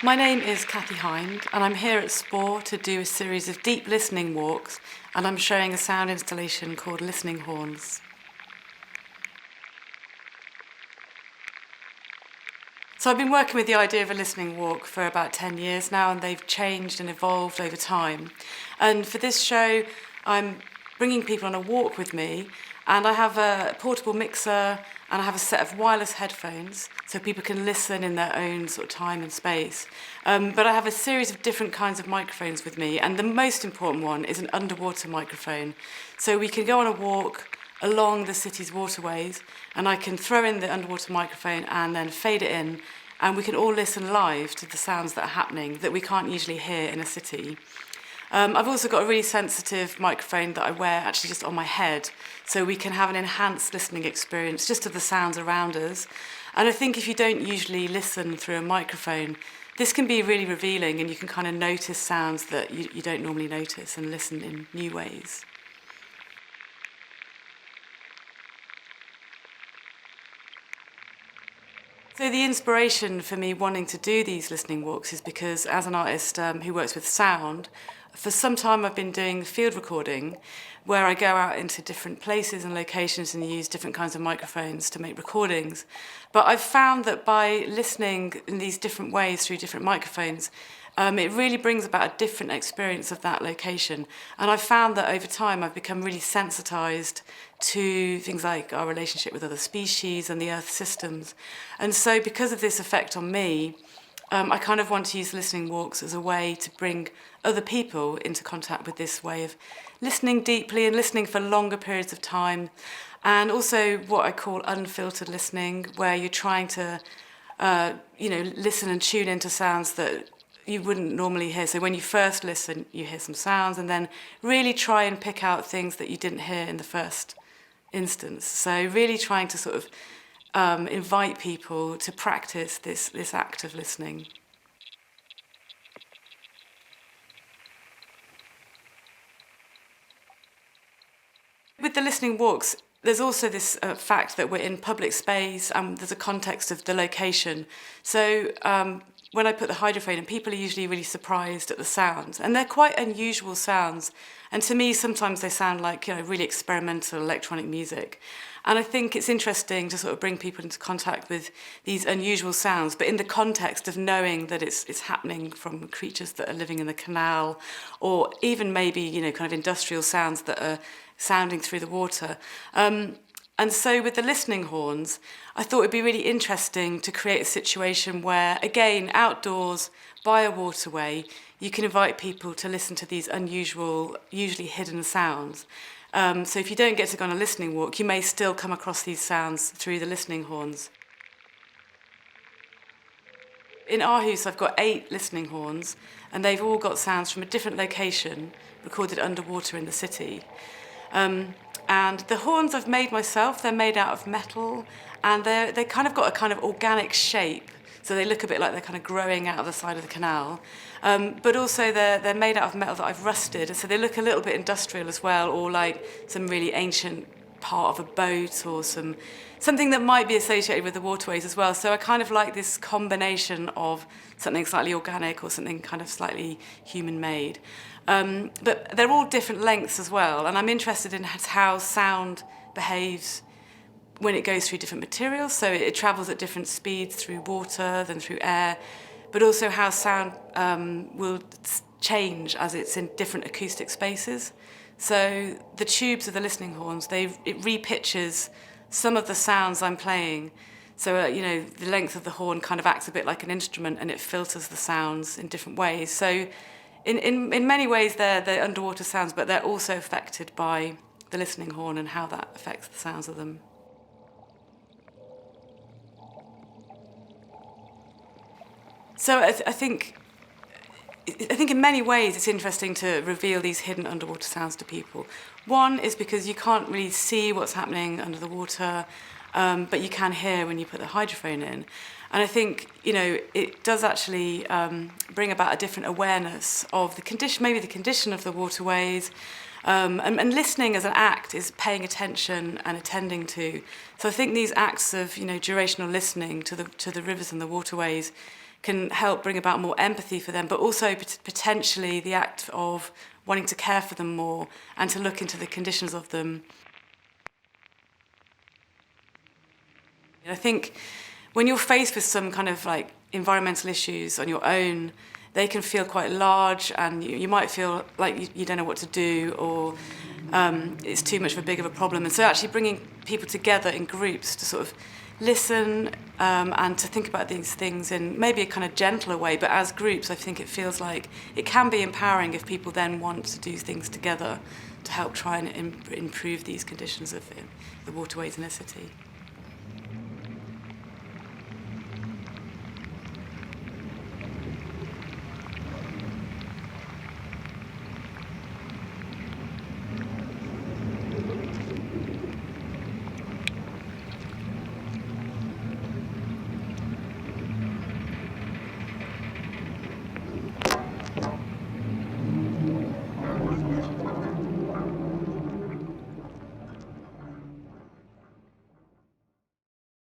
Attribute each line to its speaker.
Speaker 1: My name is Kathy Hind, and I'm here at SPOR to do a series of deep listening walks, and I'm showing a sound installation called Listening Horns. So I've been working with the idea of a listening walk for about 10 years now, and they've changed and evolved over time. And for this show, I'm bringing people on a walk with me, and I have a portable mixer and I have a set of wireless headphones so people can listen in their own sort of time and space. But I have a series of different kinds of microphones with me, and the most important one is an underwater microphone. So we can go on a walk along the city's waterways, and I can throw in the underwater microphone and then fade it in, and we can all listen live to the sounds that are happening that we can't usually hear in a city. I've also got a really sensitive microphone that I wear actually just on my head, so we can have an enhanced listening experience just of the sounds around us. And I think if you don't usually listen through a microphone, this can be really revealing, and you can kind of notice sounds that you don't normally notice and listen in new ways. So the inspiration for me wanting to do these listening walks is because as an artist who works with sound, for some time I've been doing field recording where I go out into different places and locations and use different kinds of microphones to make recordings. But I've found that by listening in these different ways through different microphones, it really brings about a different experience of that location. And I've found that over time I've become really sensitised to things like our relationship with other species and the Earth systems. And so because of this effect on me, I kind of want to use listening walks as a way to bring other people into contact with this way of listening deeply and listening for longer periods of time. And also what I call unfiltered listening, where you're trying to listen and tune into sounds that you wouldn't normally hear. So when you first listen, you hear some sounds, and then really try and pick out things that you didn't hear in the first instance. So really trying to sort of invite people to practice this act of listening. With the listening walks, there's also this fact that we're in public space and there's a context of the location. So when I put the hydrophone in, people are usually really surprised at the sounds. And they're quite unusual sounds. And to me, sometimes they sound like really experimental electronic music. And I think it's interesting to sort of bring people into contact with these unusual sounds, but in the context of knowing that it's happening from creatures that are living in the canal, or even maybe, kind of industrial sounds that are sounding through the water. And so with the listening horns, I thought it'd be really interesting to create a situation where, again, outdoors, by a waterway, you can invite people to listen to these unusual, usually hidden sounds. So if you don't get to go on a listening walk, you may still come across these sounds through the listening horns. In Aarhus, I've got 8 listening horns, and they've all got sounds from a different location, recorded underwater in the city. And the horns I've made myself, they're made out of metal, and they kind of got a kind of organic shape, so they look a bit like they're kind of growing out of the side of the canal. But also they're made out of metal that I've rusted, so they look a little bit industrial as well, or like some really ancient part of a boat, or something that might be associated with the waterways as well. So I kind of like this combination of something slightly organic or something kind of slightly human-made. But they're all different lengths as well, and I'm interested in how sound behaves when it goes through different materials. So it travels at different speeds through water than through air, but also how sound will change as it's in different acoustic spaces. So the tubes of the listening horns, it repitches some of the sounds I'm playing. So, the length of the horn kind of acts a bit like an instrument, and it filters the sounds in different ways. So in many ways, they're underwater sounds, but they're also affected by the listening horn and how that affects the sounds of them. So I think in many ways it's interesting to reveal these hidden underwater sounds to people. One is because you can't really see what's happening under the water, but you can hear when you put the hydrophone in. And I think, it does actually bring about a different awareness of the condition, maybe the condition of the waterways. And listening as an act is paying attention and attending to. So I think these acts of, durational listening to the rivers and the waterways can help bring about more empathy for them, but also potentially the act of wanting to care for them more and to look into the conditions of them. I think when you're faced with some kind of like environmental issues on your own, they can feel quite large, and you might feel like you don't know what to do, or it's too much of a big of a problem. And so actually bringing people together in groups to sort of listen and to think about these things in maybe a kind of gentler way, but as groups I think it feels like it can be empowering if people then want to do things together to help try and improve these conditions of the waterways in a city.